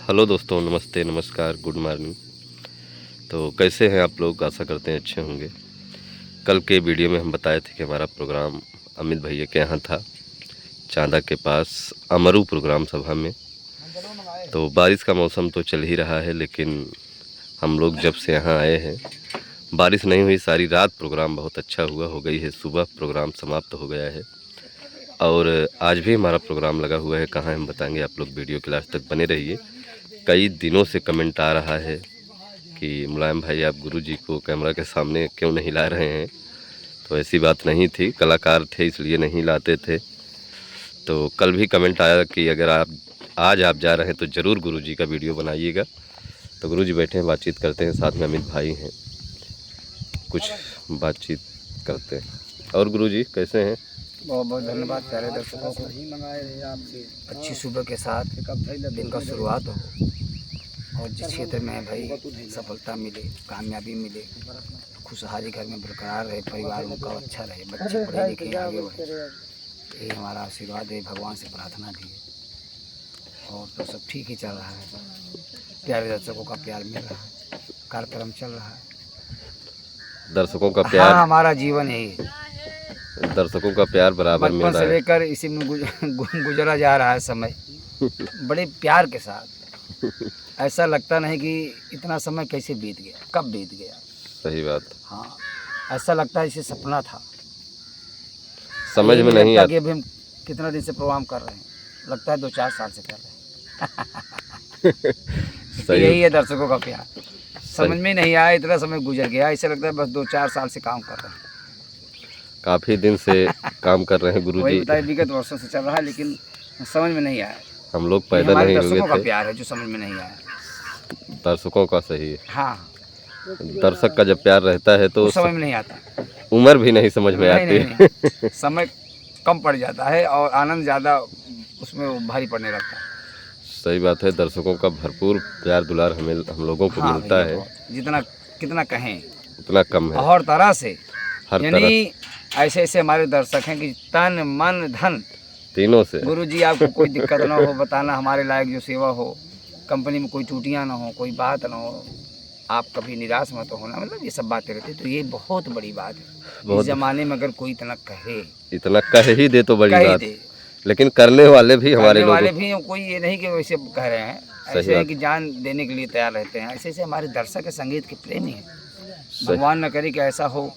Hello दोस्तों, नमस्ते, नमस्कार, गुड मॉर्निंग। तो कैसे हैं आप लोग? आशा करते हैं अच्छे होंगे। कल के वीडियो में हम बताए थे कि हमारा प्रोग्राम अमित भैया के यहाँ था, चांदा के पास अमरू प्रोग्राम सभा में। तो बारिश का मौसम तो चल ही रहा है, लेकिन हम लोग जब से यहाँ आए हैं बारिश नहीं हुई। सारी रात प्रोग्राम बहुत अच्छा हुआ, हो गई है सुबह प्रोग्राम समाप्त हो गया है। और आज भी हमारा प्रोग्राम लगा हुआ है। कहाँ हम बताएंगे, आप लोग वीडियो के लास्ट तक बने रहिए। कई दिनों से कमेंट आ रहा है कि मुलायम भाई आप गुरुजी को कैमरा के सामने क्यों नहीं ला रहे हैं। तो ऐसी बात नहीं थी, कलाकार थे इसलिए नहीं लाते थे। तो कल भी कमेंट आया कि अगर आज आप जा रहे हैं तो ज़रूर गुरुजी का वीडियो बनाइएगा। तो गुरुजी बैठे हैं, बातचीत करते हैं, साथ में अमित भाई हैं, कुछ बातचीत करते हैं। और गुरुजी कैसे हैं? बहुत बहुत धन्यवाद प्यारे दर्शकों को। अच्छी सुबह के साथ दिन का शुरुआत हो और जिस क्षेत्र में भाई सफलता मिले, कामयाबी मिले, खुशहाली घर में बरकरार रहे, परिवार उनका अच्छा रहे, बच्चे पढ़े लिखे आगे बढ़े, यही हमारा आशीर्वाद है। भगवान से प्रार्थना भी है और तो सब ठीक ही चल रहा है। प्यारे दर्शकों का प्यार मिल रहा है, कार्यक्रम चल रहा है। दर्शकों का प्यार, हाँ, हमारा जीवन यही है। दर्शकों का प्यार बराबर मिल बचपन रहा से है। लेकर इसी में गुजरा जा रहा है समय बड़े प्यार के साथ। ऐसा लगता नहीं कि इतना समय कैसे बीत गया, कब बीत गया। सही बात, हाँ, ऐसा लगता है जैसे सपना था, समझ में नहीं आता आता। कि अभी हम कितना दिन से प्रोग्राम कर रहे हैं, लगता है 2-4 साल से कर रहे हैं सही, यही है दर्शकों का प्यार। समझ में नहीं आया, इतना समय गुजर गया, ऐसा लगता है बस 2-4 साल से काम कर रहे हैं। काफ़ी दिन से काम कर रहे हैं वही गुरुजी। बताइए, विगत वर्षों से चल रहा है, लेकिन समझ में नहीं आया। हम लोग ये पैदा हमारे नहीं हुए दर्शकों का थे। प्यार है जो समझ में नहीं आया। दर्शकों का सही है। हाँ, दर्शक का जब प्यार रहता है तो कुछ समझ में नहीं आता। उम्र भी नहीं समझ में आती। नहीं। समय कम पड़ जाता है और आनंद ज़्यादा उसमें भारी पड़ने लगता है। सही बात है, दर्शकों का भरपूर प्यार दुलार हम लोगों को हाँ मिलता भैया, है। बहुत। जितना कितना कहें उतना कम है। और तरह से, हर यानी ऐसे ऐसे हमारे दर्शक हैं कि तन मन धन तीनों से। गुरुजी आपको कोई दिक्कत ना हो, बताना हमारे लायक जो सेवा हो, कंपनी में कोई त्रुटियाँ ना हो, कोई बात ना हो, आप कभी निराश मत होना, मतलब ये सब बातें रहती। तो ये बहुत बड़ी बात है। इस ज़माने में अगर कोई इतना कहे, इतना कह ही दे तो बड़ी कह ही बात, दे। लेकिन करने वाले भी हमारे करने वाले लोग। भी हैं, कोई ये नहीं कि वैसे कह रहे हैं, ऐसे हैं कि जान देने के लिए तैयार रहते हैं। ऐसे ऐसे हमारे दर्शक संगीत के प्रेमी हैं। भगवान न करे कि ऐसा हो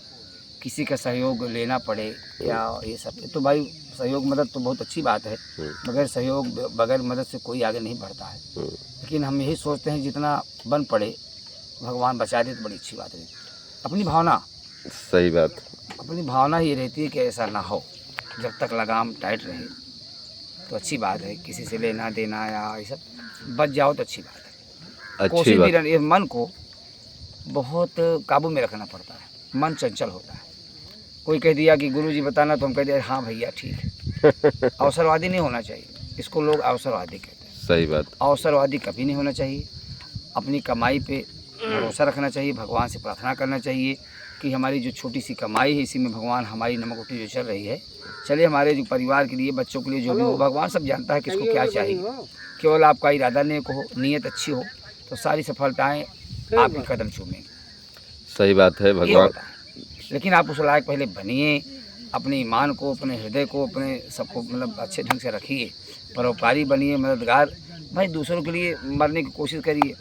किसी का सहयोग लेना पड़े या ये सब। तो भाई सहयोग मदद तो बहुत अच्छी बात है, बगैर सहयोग बगैर मदद से कोई आगे नहीं बढ़ता है। लेकिन हम यही सोचते हैं जितना बन पड़े भगवान बचा दे तो बड़ी अच्छी बात है। अपनी भावना, सही बात, अपनी भावना ये रहती है कि ऐसा ना हो। जब तक लगाम टाइट रहे तो अच्छी बात है। किसी से लेना देना या ये सब बच जाओ तो अच्छी बात है। अच्छी कोशिश भी बात। ये मन को बहुत काबू में रखना पड़ता है। मन चंचल होता है। कोई कह दिया कि गुरुजी बताना, तो हम कह दिया हाँ भैया ठीक है। अवसरवादी नहीं होना चाहिए, इसको लोग अवसरवादी कहते हैं। सही बात, अवसरवादी कभी नहीं होना चाहिए। अपनी कमाई पे भरोसा रखना चाहिए, भगवान से प्रार्थना करना चाहिए कि हमारी जो छोटी सी कमाई है इसी में भगवान हमारी नमक रोटी जो चल रही है चले, हमारे जो परिवार के लिए, बच्चों के लिए जो भी हो, भगवान सब जानता है किसको क्या चाहिए। केवल आपका इरादा नेक हो, नीयत अच्छी हो तो सारी सफलताएं आपके कदम चूमेंगी। सही बात है। ये भगवान, होता है। लेकिन आप उस लायक पहले बनिए, अपने ईमान को, अपने हृदय को, अपने सबको मतलब अच्छे ढंग से रखिए, परोपकारी बनिए, मददगार भाई, दूसरों के लिए मरने की कोशिश करिए।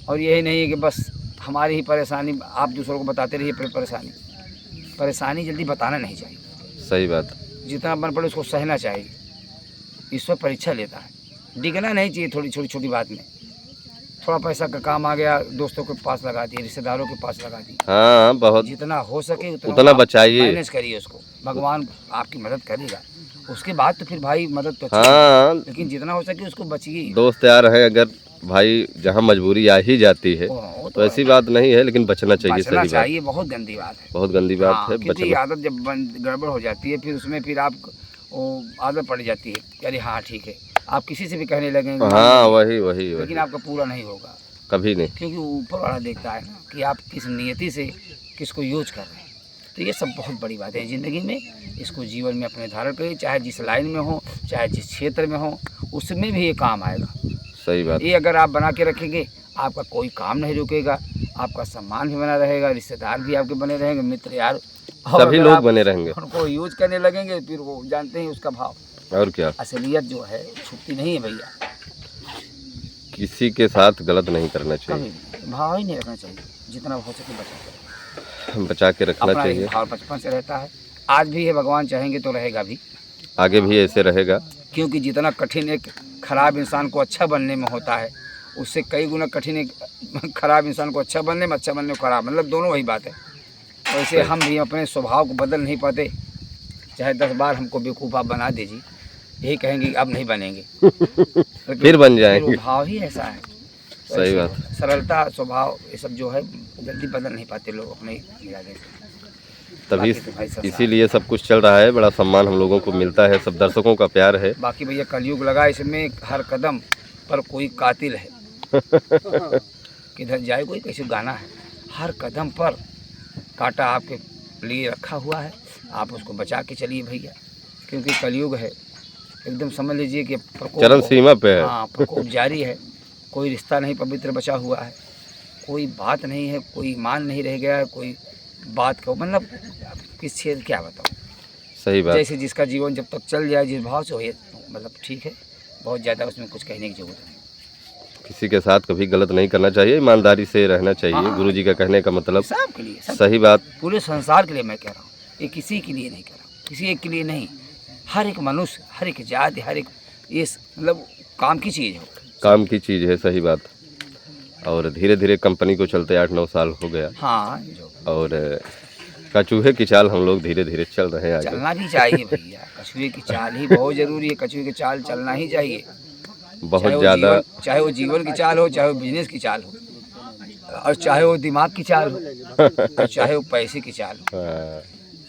और यही नहीं है कि बस हमारी ही परेशानी आप दूसरों को बताते रहिए। परेशानी जल्दी बताना नहीं चाहिए। सही बात, जितना बन पड़े उसको सहना चाहिए। ईश्वर परीक्षा लेता है, डिगना नहीं चाहिए थोड़ी छोटी बात में। थोड़ा पैसा का काम आ गया, दोस्तों के पास लगा दिए, रिश्तेदारों के पास लगा दिए। हाँ बहुत, जितना हो सके उतना बचाइए, मैनेज करिए उसको, भगवान आपकी मदद करेगा। उसके बाद तो फिर भाई मदद तो अच्छी हाँ लेकिन जितना हो सके उसको बचिए। दोस्त यार हैं, अगर भाई जहाँ मजबूरी आ ही जाती है तो ऐसी बात नहीं है, लेकिन बचना चाहिए। बचना सही चाहिए, बहुत गंदी बात है, बहुत गंदी बात हाँ, है क्योंकि बचना। आदत जब गड़बड़ हो जाती है फिर उसमें फिर आप वो आदत पड़ जाती है। अरे हाँ ठीक है, आप किसी से भी कहने लगेंगे, हाँ वही लेकिन आपका पूरा नहीं होगा, कभी नहीं। क्योंकि ऊपर वाला देखता है ना कि आप किस नियति से किसको यूज कर रहे हैं। तो ये सब बहुत बड़ी बातें हैं ज़िंदगी में, इसको जीवन में अपने धारण करिए, चाहे जिस लाइन में हो, चाहे जिस क्षेत्र में हो, उसमें भी ये काम आएगा। सही बात। ये अगर आप बना के रखेंगे आपका कोई काम नहीं रुकेगा, आपका सम्मान भी बना रहेगा, रिश्तेदार भी आपके बने रहेंगे, मित्र यार और सभी अगर लोग आप बने रहेंगे। उनको यूज करने लगेंगे फिर वो जानते हैं उसका भाव। और क्या, असलियत जो है छुपती नहीं है भैया। किसी के साथ गलत नहीं करना चाहिए, कभी भाव ही नहीं रखना चाहिए, जितना हो सके बचा के रखना अपना चाहिए। एक भाव बचपन से रहता है, आज भी है, भगवान चाहेंगे तो रहेगा भी, आगे भी ऐसे रहेगा। क्योंकि जितना कठिन एक खराब इंसान को अच्छा बनने में होता है, उससे कई गुना कठिन एक खराब इंसान को अच्छा बनने में, अच्छा बनने को खराब, मतलब दोनों वही बात है। वैसे हम भी अपने स्वभाव को बदल नहीं पाते, चाहे 10 बार हमको बेवकूफ़ आप बना दीजिए, यही कहेंगे अब नहीं बनेंगे फिर बन जाएंगे। भाव ही ऐसा है। सही बात। सरलता स्वभाव ये सब जो है जल्दी बदल नहीं पाते लोग अपने इरादे से। तभी बाकी तो भाई सब इसीलिए सब कुछ चल रहा है, बड़ा सम्मान हम लोगों को मिलता है, सब दर्शकों का प्यार है। बाकी भैया कलयुग लगा, इसमें हर कदम पर कोई कातिल है किधर जाए कोई कैसे गाना है, हर कदम पर कांटा आपके लिए रखा हुआ है, आप उसको बचा के चलिए भैया, क्योंकि कलयुग है, एकदम समझ लीजिए कि प्रकोप चरम सीमा पे है। हाँ, प्रकोप जारी है, कोई रिश्ता नहीं पवित्र बचा हुआ है, कोई बात नहीं है, कोई ईमान नहीं रह गया है, कोई बात का मतलब किस चीज़ क्या बताऊँ। सही बात। जैसे जिसका जीवन जब तक चल जाए जिस भाव से हो, ये मतलब ठीक है, बहुत ज़्यादा उसमें कुछ कहने की जरूरत नहीं। किसी के साथ कभी गलत नहीं करना चाहिए, ईमानदारी से रहना चाहिए। हाँ। गुरुजी का कहने का मतलब सबके लिए, सब सही बात। पूरे संसार के लिए मैं कह रहा हूँ, ये किसी के लिए नहीं कह रहा हूँ, किसी एक के लिए नहीं, हर एक मनुष्य, हर एक जाति, हर एक ये मतलब काम की चीज़ है, काम की चीज़ है। सही बात। और धीरे धीरे कंपनी को चलते 8-9 साल हो गया। हाँ, जो और कचूहे की चाल हम लोग धीरे धीरे चल रहे हैं आगे। चलना भी चाहिए भैया, कछुए की चाल ही बहुत ज़रूरी है, कछुए की चाल चलना ही चाहिए, बहुत ज़्यादा। चाहे वो जीवन की चाल हो, चाहे वो बिजनेस की चाल हो, और चाहे वो दिमाग की चाल हो, और चाहे वो पैसे की चाल हो, हाँ,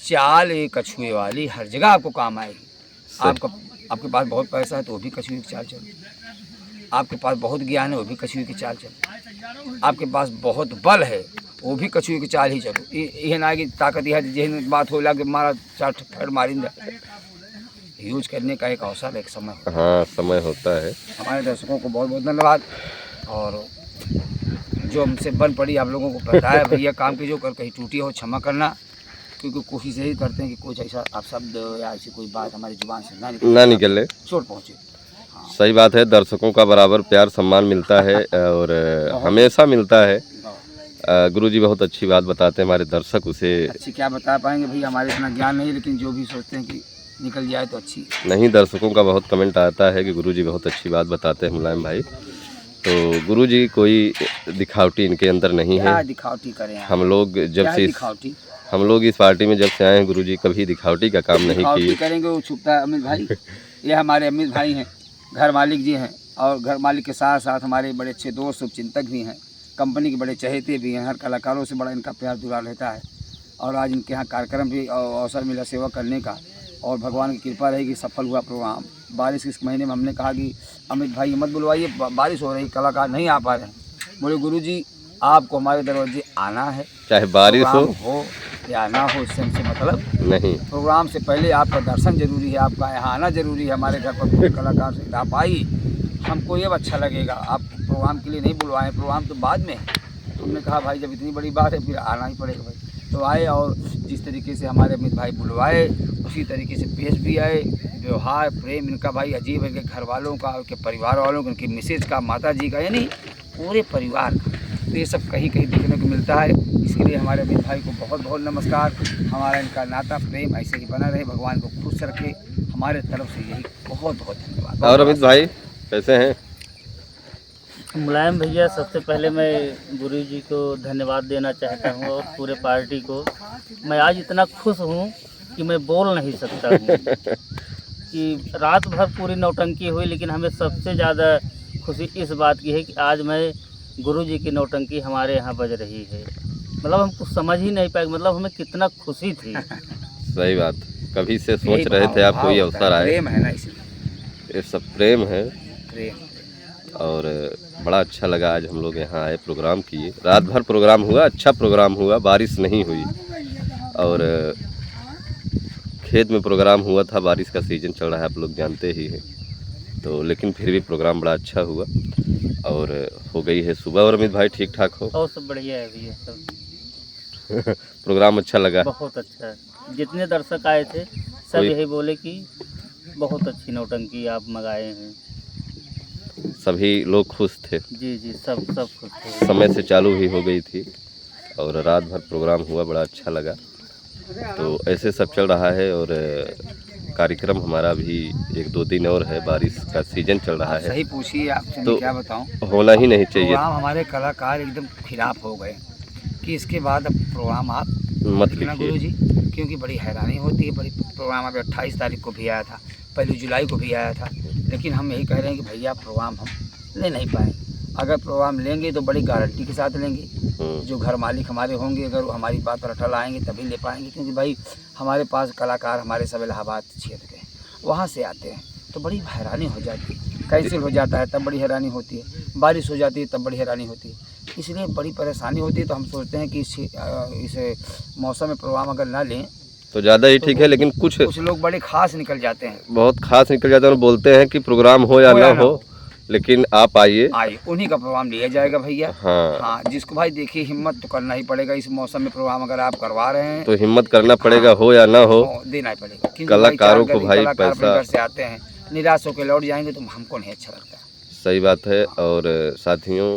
चाल एक कछुए वाली हर जगह आपको काम आएगी। आपके पास बहुत पैसा है तो वो भी कछुए की चाल चलो, आपके पास बहुत ज्ञान है वो भी कछुए की चाल चलो, आपके पास बहुत बल है वो भी कछुए की चाल ही चलो। ये ना कि ताकत यह जहन बात हो लगे मारा 4 ठप्पड़ मारिंदा, यूज करने का एक अवसर, एक समय होता है। हाँ, समय होता है। हमारे दर्शकों को बहुत बहुत धन्यवाद, और जो हमसे बन पड़ी आप लोगों को बताया भैया, काम की जो कर कहीं टूटी हो क्षमा करना, क्योंकि कोशिश यही करते हैं कि कुछ ऐसा आप शब्द या ऐसी कोई बात हमारी जुबान से ना निकले, चोट पहुँचे। सही बात है। दर्शकों का बराबर प्यार सम्मान मिलता है और हमेशा मिलता है। गुरुजी बहुत अच्छी बात बताते हैं, हमारे दर्शक उसे अच्छी क्या बता पाएंगे भैया, हमारे इतना ज्ञान नहीं, लेकिन जो भी सोचते हैं कि निकल जाए तो अच्छी नहीं। दर्शकों का बहुत कमेंट आता है कि गुरुजी बहुत अच्छी बात बताते हैं मुलायम भाई। तो गुरुजी कोई दिखावटी इनके अंदर नहीं है। क्या दिखावटी करें हम लोग जब से दिखावटी, हम लोग इस पार्टी में जब से आए हैं, गुरुजी कभी दिखावटी का काम नहीं किए। करेंगे वो छुपता है अमित भाई। ये हमारे अमित भाई हैं, घर मालिक जी हैं, और घर मालिक के साथ साथ हमारे बड़े अच्छे दोस्त शुभचिंतक भी हैं, कंपनी के बड़े चहेते भी हैं, हर कलाकारों से बड़ा इनका प्यार दुलार रहता है। और आज इनके यहाँ कार्यक्रम भी अवसर मिला सेवा करने का, और भगवान की कृपा रहेगी सफल हुआ प्रोग्राम। बारिश इस महीने में हमने कहा कि अमित भाई मत बुलवाइए, बारिश हो रही, कलाकार नहीं आ पा रहे हैं। बोले गुरुजी आपको हमारे दरवाजे आना है, चाहे बारिश हो या ना हो, इससे हमसे मतलब नहीं। प्रोग्राम से पहले आपका दर्शन जरूरी है, आपका यहाँ आना जरूरी है, हमारे घर पर पूरे कलाकार से आप आइए, हमको ये अच्छा लगेगा। आप प्रोग्राम के लिए नहीं बुलवाएं, प्रोग्राम तो बाद में। हमने कहा भाई जब इतनी बड़ी बात है फिर आना ही पड़ेगा भाई। तो आए, और जिस तरीके से हमारे अमित भाई बुलवाए उसी तरीके से पेश भी आए। व्यवहार प्रेम इनका भाई अजीब है, कि घर वालों का, उनके परिवार वालों का, उनकी मिसेज का, माता जी का, यानी पूरे परिवार का, तो ये सब कहीं कहीं देखने को मिलता है। इसके लिए हमारे अमित भाई को बहुत बहुत नमस्कार। हमारा इनका नाता प्रेम ऐसे ही बना रहे, भगवान को खुश रखे, हमारे तरफ से यही बहुत बहुत धन्यवाद। और अमित भाई कैसे हैं? मुलायम भैया, सबसे पहले मैं गुरु जी को धन्यवाद देना चाहता हूँ और पूरे पार्टी को। मैं आज इतना खुश हूँ कि मैं बोल नहीं सकता हूँ कि रात भर पूरी नौटंकी हुई, लेकिन हमें सबसे ज़्यादा खुशी इस बात की है कि आज मैं गुरु जी की नौटंकी हमारे यहाँ बज रही है। मतलब हम कुछ समझ ही नहीं पाए, मतलब हमें कितना खुशी थी। सही बात, कभी से सोच रहे थे आपको ये अवसर आए। प्रेम है ना, इसलिए ये सब प्रेम है। प्रेम। और बड़ा अच्छा लगा, आज हम लोग यहाँ आए, प्रोग्राम किए, रात भर प्रोग्राम हुआ, अच्छा प्रोग्राम हुआ, बारिश नहीं हुई। और खेत में प्रोग्राम हुआ था, बारिश का सीज़न चल रहा है, आप लोग जानते ही हैं। तो लेकिन फिर भी प्रोग्राम बड़ा अच्छा हुआ और हो गई है सुबह। और अमित भाई ठीक ठाक हो? और सब बढ़िया है भैया, सब प्रोग्राम अच्छा लगा? बहुत अच्छा है। जितने दर्शक आए थे सब कोई- यही बोले कि बहुत अच्छी नौटंकी आप मंगाए हैं। सभी लोग खुश थे? जी जी, सब खुश थे। समय से चालू भी हो गई थी और रात भर प्रोग्राम हुआ, बड़ा अच्छा लगा। तो ऐसे सब चल रहा है और कार्यक्रम हमारा भी 1-2 दिन और है, बारिश का सीजन चल रहा है। सही पूछिए, आपसे तो मैं क्या बताऊं, होना ही नहीं चाहिए, प्रोग्राम हमारे कलाकार एकदम खिलाफ हो गए कि इसके बाद अब प्रोग्राम आप मत लिखना लिखिए। गुरु जी, क्योंकि बड़ी हैरानी होती है। बड़ी प्रोग्राम अभी 28 तारीख को भी आया था, 1 जुलाई को भी आया था, लेकिन हम यही कह रहे हैं कि भैया प्रोग्राम हम ले नहीं पाए। अगर प्रोग्राम लेंगे तो बड़ी गारंटी के साथ लेंगे। जो घर मालिक हमारे होंगे अगर वो हमारी बात पर अटल आएंगे तभी ले पाएंगे, क्योंकि भाई हमारे पास कलाकार हमारे सब इलाहाबाद क्षेत्र के वहाँ से आते हैं, तो बड़ी हैरानी हो जाती है। कैंसिल हो जाता है तब बड़ी हैरानी होती है, बारिश हो जाती है तब बड़ी हैरानी होती है, इसलिए बड़ी परेशानी होती है। तो हम सोचते हैं कि इस मौसम में प्रोग्राम अगर ना लें तो ज़्यादा ही ठीक है, लेकिन कुछ लोग बड़े खास निकल जाते हैं, बहुत खास निकल जाते हैं और बोलते हैं कि प्रोग्राम हो या ना हो, लेकिन आप आइए, उन्हीं का प्रोग्राम लिया जाएगा भैया। हाँ हाँ, जिसको भाई देखिए हिम्मत तो करना ही पड़ेगा। इस मौसम में प्रोग्राम अगर आप करवा रहे हैं तो हिम्मत करना पड़ेगा, हाँ, हो या ना हो, देना ही पड़ेगा। क्योंकि कलाकारों भाई को भाई कलाकार अपने पैसा, घर से आते हैं, निराश होकर लौट जाएंगे तो हमको नहीं अच्छा लगता। सही बात है। और साथियों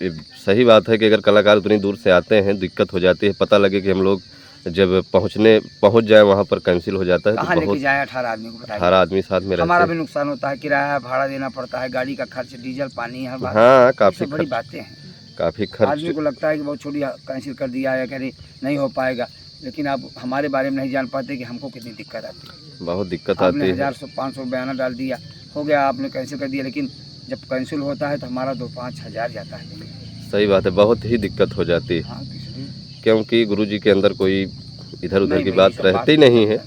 ये सही बात है कि अगर कलाकार उतनी दूर से आते हैं दिक्कत हो जाती है, पता लगे कि हम लोग जब पहुंच जाए वहाँ पर कैंसिल हो जाता है कहाँ तो लेके बहुत जाए 18 आदमी को बताइए। 18 आदमी साथ में रहते हमारा हैं। भी नुकसान होता है, किराया भाड़ा देना पड़ता है, गाड़ी का खर्च, डीजल पानी, हर बात। हाँ, काफ़ी बड़ी खर्च, बातें हैं। काफ़ी आदमी खर्च। को लगता है कि बहुत छोटी कैंसिल कर दिया है, कह नहीं हो पाएगा, लेकिन आप हमारे बारे में नहीं जान पाते कि हमको कितनी दिक्कत आती है। बहुत दिक्कत आपने आती है। 1000-500 बयाना डाल दिया, हो गया, आपने कैंसिल कर दिया, लेकिन जब कैंसिल होता है तो हमारा 2-5 हज़ार जाता है। सही बात है, बहुत ही दिक्कत हो जाती है, हाँ, क्योंकि गुरुजी के अंदर कोई इधर उधर नहीं की भाई, बात सब रहती नहीं है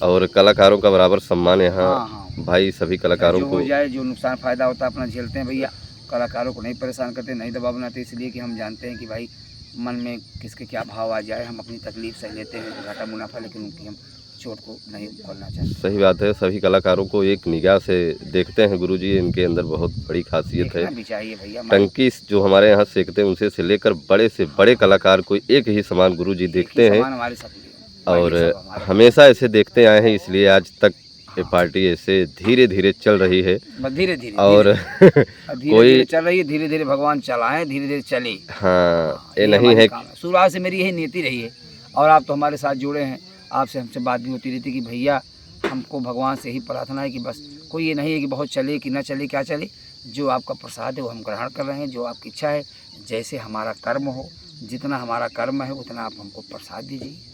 और कलाकारों का बराबर सम्मान यहाँ हाँ, भाई सभी कलाकारों जो को। हो जाए, जो नुकसान फ़ायदा होता है अपना झेलते हैं भैया। कलाकारों को नहीं परेशान करते, नहीं दबाव बनाते, इसलिए कि हम जानते हैं कि भाई मन में किसके क्या भाव आ जाए, हम अपनी तकलीफ सह लेते हैं, घाटा मुनाफा, लेकिन उनकी हम चोट को नहीं खोलना चाहते। सही बात है, सभी कलाकारों को एक निगाह से देखते हैं गुरुजी, इनके अंदर बहुत बड़ी खासियत है। देखना भी चाहिए भैया। टंकी जो हमारे यहाँ सेकते हैं उनसे से लेकर बड़े से बड़े कलाकार को एक ही समान गुरुजी देखते हैं हमारे साथ और हमेशा ऐसे देखते आए हैं, इसलिए आज तक ये पार्टी ऐसे धीरे धीरे चल रही है। धीरे धीरे और कोई चल रही है, धीरे धीरे भगवान चलाएं, धीरे धीरे चले। हाँ, ये नहीं है शुरुआत से मेरी यही नीति रही है और आप तो हमारे साथ जुड़े हैं, आपसे हमसे बात भी होती रहती कि भैया हमको भगवान से ही प्रार्थना है कि बस कोई ये नहीं है कि बहुत चले कि ना चले, क्या चले, जो आपका प्रसाद है वो हम ग्रहण कर रहे हैं, जो आपकी इच्छा है, जैसे हमारा कर्म हो, जितना हमारा कर्म है उतना आप हमको प्रसाद दीजिए।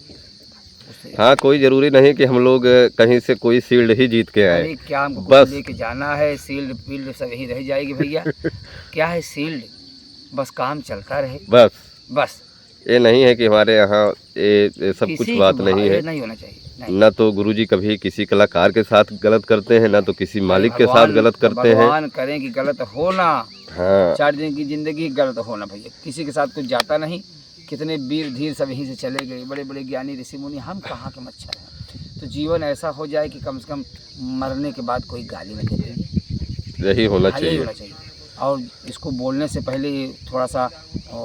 हाँ, कोई ज़रूरी नहीं कि हम लोग कहीं से कोई शील्ड ही जीत के आए, क्या हमको बस लेके जाना है, शील्ड फील्ड सब यही रह जाएगी भैया। क्या है शील्ड, बस काम चलता रहे, बस ये नहीं है कि हमारे यहाँ ये सब कुछ बात नहीं है, नहीं होना चाहिए। न तो गुरुजी कभी किसी कलाकार के साथ गलत करते हैं, न तो किसी मालिक के साथ गलत करते हैं। भगवान करें कि गलत होना, हाँ, 4 दिन की जिंदगी गलत होना भैया, किसी के साथ कुछ जाता नहीं। कितने वीर धीर सब यहीं से चले गए, बड़े बड़े ज्ञानी ऋषि मुनि, हम कहाँ के मच्छर हैं। तो जीवन ऐसा हो जाए कि कम से कम मरने के बाद कोई गाली न दे, यही होना चाहिए। और इसको बोलने से पहले थोड़ा सा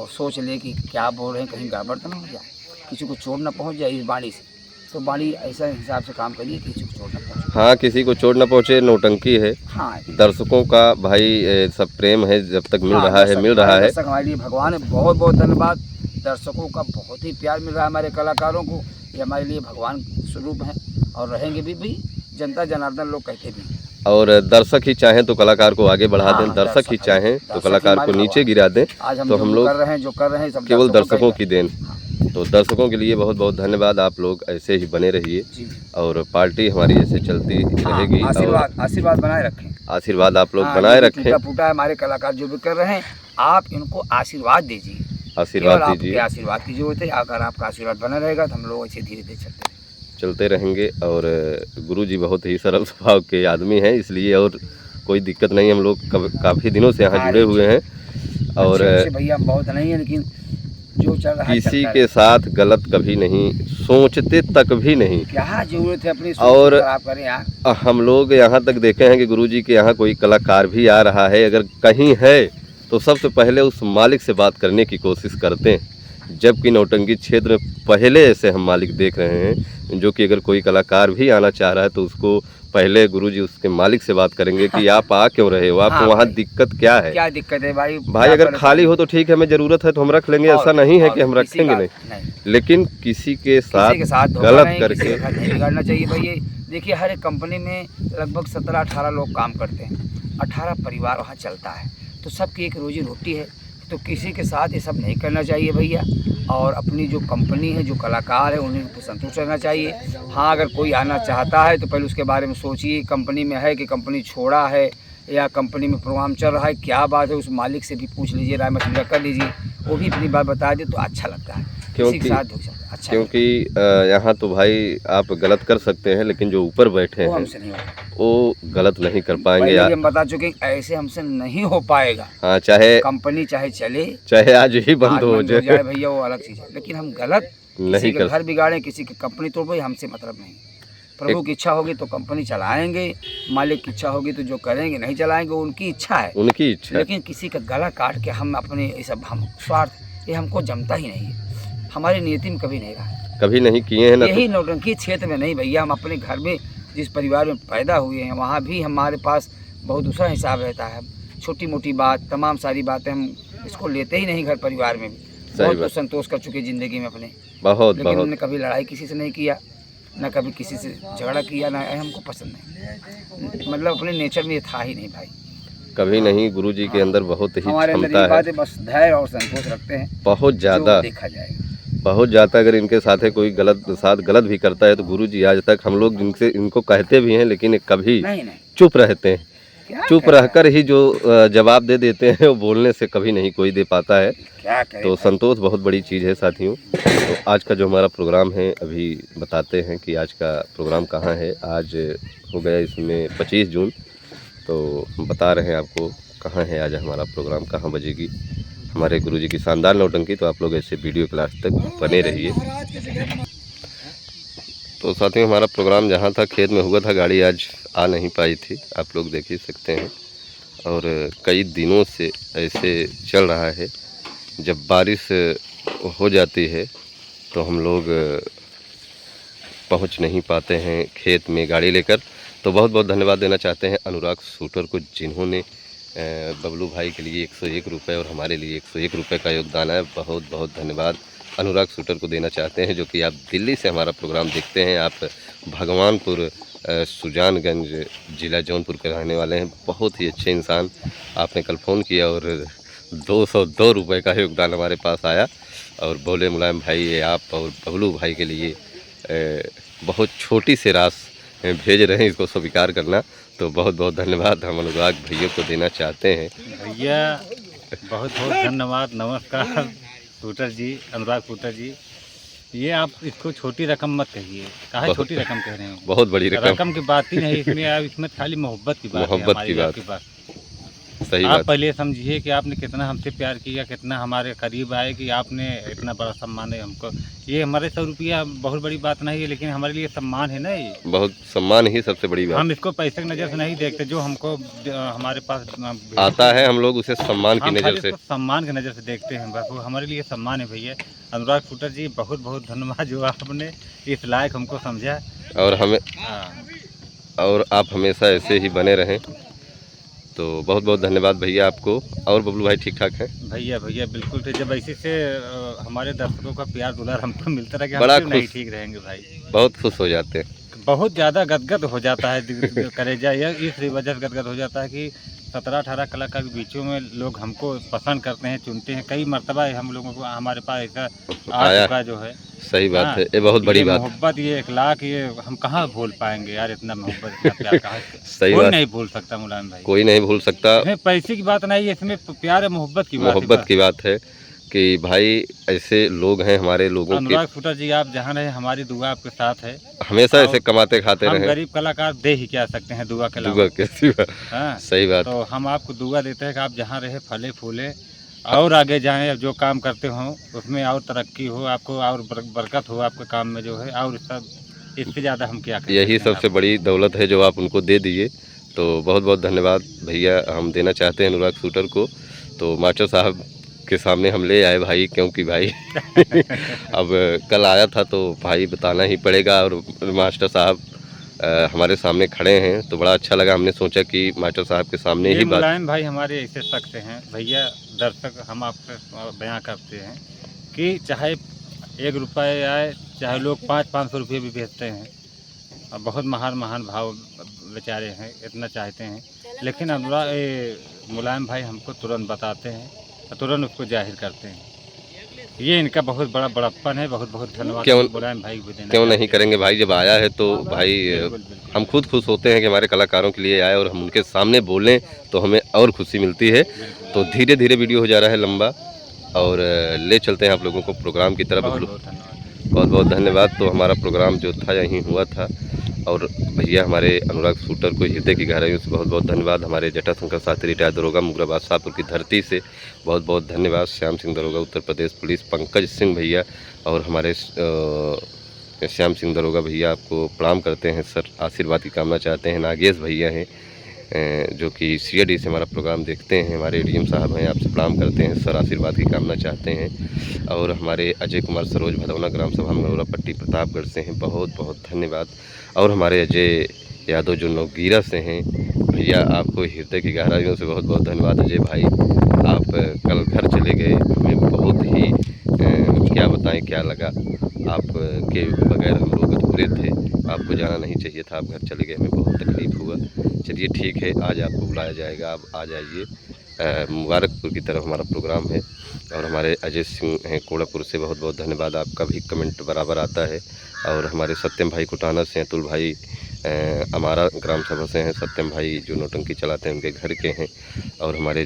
सोच ले कि क्या बोल रहे हैं, कहीं गड़बड़ तो ना हो जाए, किसी को चोट ना पहुंच जाए इस बाणी से। तो बाणी ऐसा हिसाब से काम करिए किसी को चोट ना पहुंचे। हाँ, किसी को चोट ना पहुंचे, नौटंकी है। हाँ, दर्शकों का भाई सब प्रेम है, जब तक मिल रहा है मिल रहा है। दर्शक हमारे लिए भगवान है, बहुत बहुत धन्यवाद। दर्शकों का बहुत ही प्यार मिल रहा है हमारे कलाकारों को, ये हमारे लिए भगवान स्वरूप हैं और रहेंगे भी जनता जनार्दन लोग कहते भी। और दर्शक ही चाहें तो कलाकार को आगे बढ़ा दें, दर्शक ही चाहें तो कलाकार को नीचे गिरा दें। तो हम लोग कर रहे हैं, जो कर रहे हैं सब केवल दर्शकों की देन। तो दर्शकों के लिए बहुत बहुत धन्यवाद, आप लोग ऐसे ही बने रहिए और पार्टी हमारी ऐसे चलती रहेगी। आशीर्वाद बनाए रखें, आशीर्वाद आप लोग बनाए रखें। फूटा है हमारे कलाकार जो भी कर रहे हैं, आप इनको आशीर्वाद दीजिए, आशीर्वाद दीजिए। आशीर्वाद की जरूरत है, अगर आपका आशीर्वाद बना रहेगा तो हम लोग ऐसे धीरे धीरे चलते रहेंगे। और गुरुजी बहुत ही सरल स्वभाव के आदमी हैं, इसलिए और कोई दिक्कत नहीं। हम लोग काफ़ी दिनों से यहाँ जुड़े हुए हैं और भैया हम बहुत नहीं है, लेकिन जो चल रहा है किसी चलता के साथ गलत कभी नहीं सोचते तक भी नहीं। रहे। क्या जरूरत है अपनी सोच और खराब करें यार। हम लोग यहाँ तक देखे हैं कि गुरुजी के यहाँ कोई कलाकार भी आ रहा है, अगर कहीं है तो सबसे पहले उस मालिक से बात करने की कोशिश करते हैं। जबकि नौटंकी क्षेत्र में पहले ऐसे हम मालिक देख रहे हैं जो कि अगर कोई कलाकार भी आना चाह रहा है तो उसको पहले गुरुजी उसके मालिक से बात करेंगे कि आप आ क्यों रहे हो, आपको हाँ वहाँ भाई। दिक्कत क्या है। क्या दिक्कत है भाई? भाई क्या अगर परेशानी? खाली हो तो ठीक है, हमें ज़रूरत है तो हम रख लेंगे, ऐसा नहीं है कि हम किसी रखेंगे का- नहीं। लेकिन किसी के किसी के साथ धोखा गलत नहीं, करके किसी का घर नहीं बिगाड़ना चाहिए भाई। ये देखिए हर एक कंपनी में लगभग 17-18 लोग काम करते हैं, 18 परिवार वहाँ चलता है, तो सबकी एक रोजी रोटी है। तो किसी के साथ ये सब नहीं करना चाहिए भैया। और अपनी जो कंपनी है, जो कलाकार है, उन्हें को संतुष्ट रहना चाहिए। हाँ, अगर कोई आना चाहता है तो पहले उसके बारे में सोचिए, कंपनी में है कि कंपनी छोड़ा है या कंपनी में प्रोग्राम चल रहा है, क्या बात है, उस मालिक से भी पूछ लीजिए, राय मशविरा कर लीजिए, वो भी अपनी बात बता दे तो अच्छा लगता है। किसी के साथ धोखा अच्छा क्योंकि यहाँ तो भाई आप गलत कर सकते हैं लेकिन जो ऊपर बैठे वो हैं हमसे नहीं होगा। वो गलत नहीं कर पाएंगे पहले यार। भी हम बता चुके हैं, ऐसे हमसे नहीं हो पाएगा। हाँ, चाहे कंपनी चाहे चले, आज ही बंद आज हो बंद हो जाए जाए भैया, वो अलग चीज़ है। लेकिन हम गलत किसी नहीं के कर घर बिगाड़े, किसी की कंपनी तोड़, भाई हमसे मतलब नहीं। प्रभु की इच्छा होगी तो कंपनी चलाएंगे, मालिक की इच्छा होगी तो जो करेंगे नहीं चलाएंगे, उनकी इच्छा है। उनकी इच्छा। लेकिन किसी का गला काट के हम अपने ये सब हम स्वार्थ, ये हमको जमता ही नहीं है, हमारी नियति में कभी नहीं रहा है। कभी नहीं किए हैं ना। यही नौटंकी क्षेत्र में नहीं भैया, हम अपने घर में जिस परिवार में पैदा हुए हैं वहाँ भी हमारे पास बहुत दूसरा हिसाब रहता है। छोटी मोटी बात, तमाम सारी बातें हम इसको लेते ही नहीं घर परिवार में भी। बहुत तो संतोष कर चुके ज़िंदगी में अपने, बहुत लेकिन बहुत हमने कभी लड़ाई किसी से नहीं किया, ना कभी किसी से झगड़ा किया, ना हमको पसंद नहीं। मतलब अपने नेचर में ये था ही नहीं भाई, कभी नहीं। गुरुजी के अंदर बहुत ही हमारे अंदर ये क्षमता बात है, है, बस धैर्य और संतोष रखते हैं। बहुत ज़्यादा, जो देखा जाएगा बहुत ज़्यादा। अगर इनके साथ कोई गलत भी करता है तो गुरुजी आज तक हम लोग इनको कहते भी हैं लेकिन कभी नहीं चुप रहते हैं। क्या चुप करें? रहकर ही जो जवाब दे देते हैं वो बोलने से कभी नहीं कोई दे पाता है। क्या करें तो भाई? संतोष बहुत बड़ी चीज़ है साथियों। तो आज का जो हमारा प्रोग्राम है अभी बताते हैं कि आज का प्रोग्राम कहाँ है। आज हो गया इसमें 25 जून, तो हम बता रहे हैं आपको कहाँ है आज हमारा प्रोग्राम, कहाँ बजेगी हमारे गुरुजी की शानदार नौटंकी। तो आप लोग ऐसे वीडियो क्लास तक बने रहिए। तो साथियों हमारा प्रोग्राम जहाँ था खेत में हुआ था, गाड़ी आज आ नहीं पाई थी, आप लोग देख ही सकते हैं। और कई दिनों से ऐसे चल रहा है, जब बारिश हो जाती है तो हम लोग पहुंच नहीं पाते हैं खेत में गाड़ी लेकर। तो बहुत बहुत धन्यवाद देना चाहते हैं अनुराग शूटर को, जिन्होंने बबलू भाई के लिए 101 रुपये और हमारे लिए 101 रुपये का योगदान है। बहुत बहुत धन्यवाद अनुराग शूटर को देना चाहते हैं, जो कि आप दिल्ली से हमारा प्रोग्राम देखते हैं। आप भगवानपुर सुजानगंज ज़िला जौनपुर के रहने वाले हैं। बहुत ही अच्छे इंसान, आपने कल फ़ोन किया और 202 रुपये का योगदान हमारे पास आया और बोले मुलायम भाई ये आप और बबलू भाई के लिए बहुत छोटी सी राशि भेज रहे हैं, इसको स्वीकार करना। तो बहुत बहुत धन्यवाद हम अनुराग भैया को देना चाहते हैं। भैया बहुत बहुत धन्यवाद, नमस्कार शूटर जी, अनुराग शूटर जी। ये आप इसको छोटी रकम मत कहिए, कहा छोटी रकम कह रहे हैं, बहुत बड़ी रकम की बात ही नहीं इसमें। आप इसमें खाली मोहब्बत की बात है, मोहब्बत की हमारी बात। आपकी सही आप बात। पहले समझिए कि आपने कितना हमसे प्यार किया, कितना हमारे करीब आए कि आपने इतना बड़ा सम्मान है हमको। ये हमारे 100 रुपया बहुत बड़ी बात नहीं है, लेकिन हमारे लिए सम्मान है ना। ये बहुत सम्मान ही सबसे बड़ी बात। हम इसको पैसे की नज़र से नहीं देखते, जो हमको हमारे पास आता है हम लोग उसे सम्मान की हम नज़र से, सम्मान की नज़र से देखते हैं, बस वो हमारे लिए सम्मान है भैया। अनुराग शूटर जी बहुत बहुत धन्यवाद, जो आपने इस लायक हमको समझा। और हमें हाँ, और आप हमेशा ऐसे ही बने रहें। तो बहुत बहुत धन्यवाद भैया आपको। और बबलू भाई ठीक ठाक हैं? भैया भैया बिल्कुल ठीक। जब ऐसे से हमारे दर्शकों का प्यार दुलार हमको मिलता रहा कि बड़ा हम क्यों नहीं खुश। ठीक रहेंगे भाई। बहुत खुश हो जाते हैं। बहुत ज़्यादा गदगद हो जाता है कलेजा, यह इस वजह से गदगद हो जाता है कि 17-18 कलाकार के बीचों में लोग हमको पसंद करते हैं, चुनते हैं। कई मरतबा हम लोगों को हमारे पास ऐसा आ आया। चुका जो है। सही बात हाँ, है, ये बहुत बड़ी ये बात। मोहब्बत, ये इखलाक, ये हम कहाँ भूल पाएंगे यार, इतना मोहब्बत, इतना प्यार कहाँ सही कोई बात। नहीं भूल सकता मुलायम भाई। कोई नहीं भूल सकता। इसमें पैसे की बात नहीं है, इसमें प्यार है, मोहब्बत की बात मोहब्बत की बात है कि भाई ऐसे लोग हैं हमारे लोगों की। अनुराग शूटर जी आप जहाँ रहे, हमारी दुआ आपके साथ है। हमेशा ऐसे कमाते खाते हम रहे। गरीब कलाकार दे ही क्या सकते हैं दुआ के दुआ अलावा। कैसी बात। हाँ, सही बात। तो हम आपको दुआ देते हैं कि आप जहाँ रहे फले फूले और आगे जाएं, अब जो काम करते हो उसमें और तरक्की हो, आपको और बरकत हो आपके काम में जो है, और सब इससे ज़्यादा हम क्या कह यही सकते हैं सबसे आपको। बड़ी दौलत है जो आप उनको दे दिए। तो बहुत बहुत धन्यवाद भैया हम देना चाहते हैं अनुराग शूटर को। तो मास्टर साहब के सामने हम ले आए भाई, क्योंकि भाई अब कल आया था तो भाई बताना ही पड़ेगा। और मास्टर साहब हमारे सामने खड़े हैं तो बड़ा अच्छा लगा। हमने सोचा कि मास्टर साहब के सामने ये ही बात। मुलायम भाई हमारे ऐसे शख्स हैं भैया, दर्शक हम आपसे बयां करते हैं कि चाहे 1 रुपये आए, चाहे लोग 500-500 रुपये भी भेजते हैं, और बहुत महान महान भाव बेचारे हैं, इतना चाहते हैं, लेकिन मुलायम भाई हमको तुरंत बताते हैं और तुरंत उसको जाहिर करते हैं। ये इनका बहुत बड़ा बड़प्पन है। बहुत बहुत धन्यवाद क्यों मुलायम भाई को भी देना क्यों नहीं चाहते हैं। करेंगे भाई, जब आया है तो भाई बिल्कुल बिल्कुल। हम खुद खुश होते हैं कि हमारे कलाकारों के लिए आए और हम उनके सामने बोलें तो हमें और खुशी मिलती है। तो धीरे धीरे वीडियो हो जा रहा है लंबा, और ले चलते हैं आप लोगों को प्रोग्राम की तरफ। बहुत बहुत धन्यवाद। बहुत बहुत धन्यवाद। तो हमारा प्रोग्राम जो था यहीं हुआ था, और भैया हमारे अनुराग शूटर को हृदय की गहराइयों से बहुत बहुत धन्यवाद। हमारे जटाशंकर शास्त्री रिटायर्ड दरोगा मुगराबाद शाहपुर की धरती से बहुत बहुत धन्यवाद। श्याम सिंह दरोगा उत्तर प्रदेश पुलिस, पंकज सिंह भैया और हमारे श्याम सिंह दरोगा भैया आपको प्रणाम करते हैं सर, आशीर्वाद की कामना चाहते हैं। नागेश भैया हैं जो कि CID से हमारा प्रोग्राम देखते हैं, हमारे ADM साहब हैं, आपसे प्रणाम करते हैं सर, आशीर्वाद की कामना चाहते हैं। और हमारे अजय कुमार सरोज भदौना ग्राम सभा मंगलौरा पट्टी प्रतापगढ़ से हैं, बहुत बहुत धन्यवाद। और हमारे अजय यादव जो नवगीरा से हैं, भैया आपको हृदय की गहराइयों से बहुत बहुत धन्यवाद। अजय भाई आप कल घर चले गए, हमें बहुत ही क्या बताएं क्या लगा, आप के बगैर हम लोग अधूरे थे, आपको जाना नहीं चाहिए था, आप घर चले गए, हमें बहुत तकलीफ़ हुआ। चलिए ठीक है, आज आपको बुलाया जाएगा, आप आ जाइए। मुबारकपुर की तरफ हमारा प्रोग्राम है। और हमारे अजय सिंह हैं कोड़ापुर से, बहुत बहुत धन्यवाद, आपका भी कमेंट बराबर आता है। और हमारे सत्यम भाई कुटाना से, अतुल भाई हमारा ग्राम सभा से हैं, सत्यम भाई जो नौटंकी चलाते हैं उनके घर के हैं। और हमारे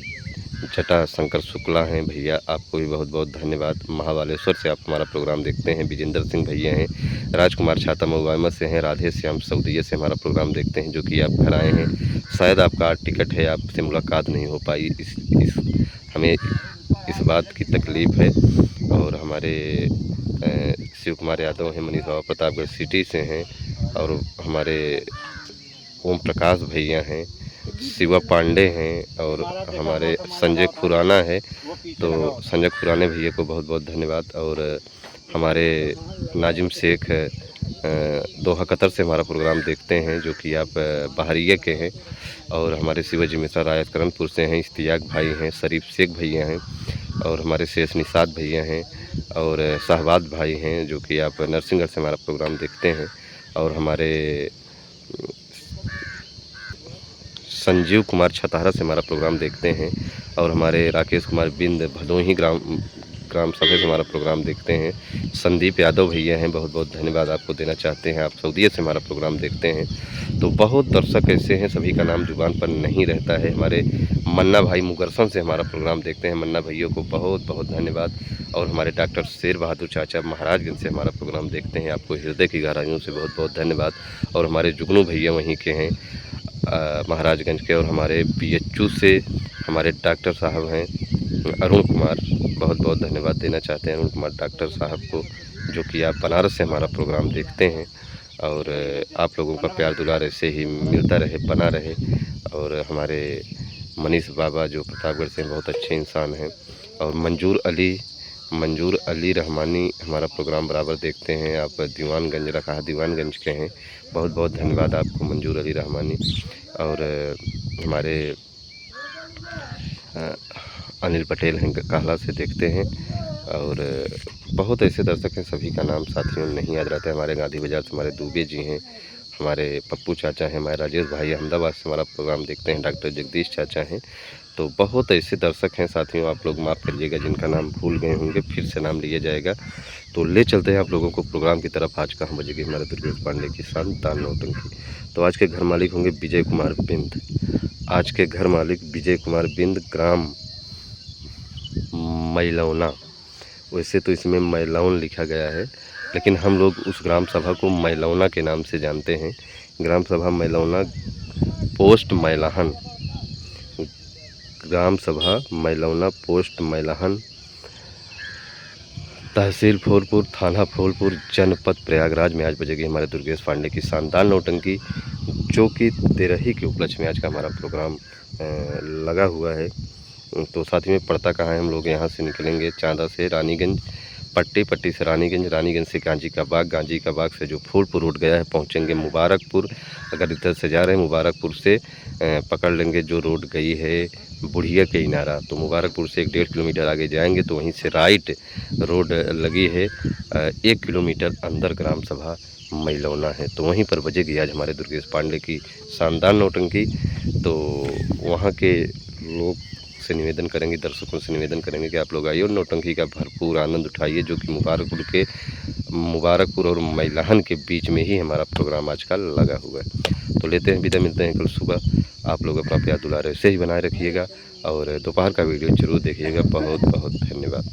जटा शंकर शुक्ला हैं भैया, आपको भी बहुत बहुत धन्यवाद। महाबालेश्वर से आप हमारा प्रोग्राम देखते हैं। विजेंद्र सिंह भैया हैं, राजकुमार छाता मऊआमा से हैं, राधे श्याम सऊदिया से हमारा प्रोग्राम देखते हैं, जो कि आप घर आए हैं। शायद आपका टिकट है, आपसे मुलाकात नहीं हो पाई, हमें इस बात की तकलीफ़ है। और हमारे शिव कुमार यादव हैं, मनीष बाबा प्रतापगढ़ सिटी से हैं। और हमारे ओम प्रकाश भैया हैं, शिवा पांडे हैं, और हमारे संजय खुराना है। तो संजय खुराना भैया को बहुत बहुत धन्यवाद। और हमारे नाजिम शेख दोहा कतर से हमारा प्रोग्राम देखते हैं, जो कि आप बहरिया के हैं। और हमारे शिवाजी मिश्रा रायत करणपुर से हैं, इश्तियाक भाई हैं, शरीफ शेख भैया हैं। और हमारे शेष निषाद भैया हैं, और शहबाज भाई हैं, जो कि आप नरसिंहगढ़ से हमारा प्रोग्राम देखते हैं। और हमारे संजीव कुमार छतारा से हमारा प्रोग्राम देखते हैं। और हमारे राकेश कुमार बिंद भदोही ग्राम सभा से हमारा प्रोग्राम देखते हैं। संदीप यादव भैया हैं, बहुत बहुत धन्यवाद आपको देना चाहते हैं, आप सऊदीया से हमारा प्रोग्राम देखते हैं। तो बहुत दर्शक ऐसे हैं, सभी का नाम जुबान पर नहीं रहता है। हमारे मन्ना भाई मुगरसन से हमारा प्रोग्राम देखते हैं, मन्ना भैया को बहुत बहुत धन्यवाद। और हमारे डॉक्टर शेर बहादुर चाचा महाराजगंज से हमारा प्रोग्राम देखते हैं, आपको हृदय की गहराइयों से बहुत बहुत धन्यवाद। और हमारे जुगनू भैया वहीं के हैं, महाराजगंज के। और हमारे BHU से हमारे डॉक्टर साहब हैं अरुण कुमार, बहुत बहुत धन्यवाद देना चाहते हैं अरुण कुमार डॉक्टर साहब को, जो कि आप बनारस से हमारा प्रोग्राम देखते हैं। और आप लोगों का प्यार दुलार ऐसे ही मिलता रहे, बना रहे। और हमारे मनीष बाबा जो प्रतापगढ़ से बहुत अच्छे इंसान हैं। और मंजूर अली रहमानी हमारा प्रोग्राम बराबर देखते हैं, आप दीवानगंज रखा दीवानगंज के हैं, बहुत बहुत धन्यवाद आपको मंजूर अली रहमानी। और हमारे अनिल पटेल हैं, काहला से देखते हैं। और बहुत ऐसे दर्शक हैं, सभी का नाम साथियों नहीं याद रहता है। हमारे गांधी बाज़ार से हमारे दुबे जी हैं, हमारे पप्पू चाचा हैं, हमारे राजेश भाई अहमदाबाद से हमारा प्रोग्राम देखते हैं, डॉक्टर जगदीश चाचा हैं। तो बहुत ऐसे दर्शक हैं साथियों, आप लोग माफ़ करिएगा जिनका नाम भूल गए होंगे, फिर से नाम लिया जाएगा। तो ले चलते हैं आप लोगों को प्रोग्राम की तरफ। आज कहाँ बजेगी हमारे दुर्गेश पांडे की शानदार नौटंकी। तो आज के घर मालिक होंगे विजय कुमार बिंद, आज के घर मालिक विजय कुमार बिंद, ग्राम मैलौना। वैसे तो इसमें मैलौन लिखा गया है, लेकिन हम लोग उस ग्राम सभा को मैलौना के नाम से जानते हैं। ग्राम सभा मैलौना, पोस्ट मैलाहन, ग्राम सभा मैलौना, पोस्ट मैलहन, तहसील फूलपुर, थाना फूलपुर, जनपद प्रयागराज में आज बजेगी हमारे दुर्गेश पांडे की शानदार नौटंकी, जो कि तेरही के उपलक्ष्य में आज का हमारा प्रोग्राम लगा हुआ है। तो साथ ही में पड़ता कहाँ है, हम लोग यहाँ से निकलेंगे चांदा से रानीगंज, पट्टी से रानीगंज, रानीगंज से गांजी का बाग, गांजी का बाग से जो फूलपुर रूट गया है पहुँचेंगे मुबारकपुर। अगर इधर से जा रहे हैं मुबारकपुर से पकड़ लेंगे जो रोड गई है बुढ़िया के इनारा, तो मुबारकपुर से 1.5 किलोमीटर आगे जाएंगे तो वहीं से राइट रोड लगी है 1 किलोमीटर अंदर ग्राम सभा मैलौना है। तो वहीं पर बजेगी आज हमारे दुर्गेश पांडे की शानदार नौटंकी। तो वहाँ के लोग से निवेदन करेंगे, दर्शकों से निवेदन करेंगे कि आप लोग आइए और नौटंकी का भरपूर आनंद उठाइए, जो कि मुबारकपुर और मैलहन के बीच में ही हमारा प्रोग्राम आज का लगा हुआ है। तो लेते हैं विदा, मिलते हैं कल सुबह। आप लोग अपना प्यार दुलार ऐसे ही बनाए रखिएगा और दोपहर का वीडियो जरूर देखिएगा। बहुत बहुत धन्यवाद।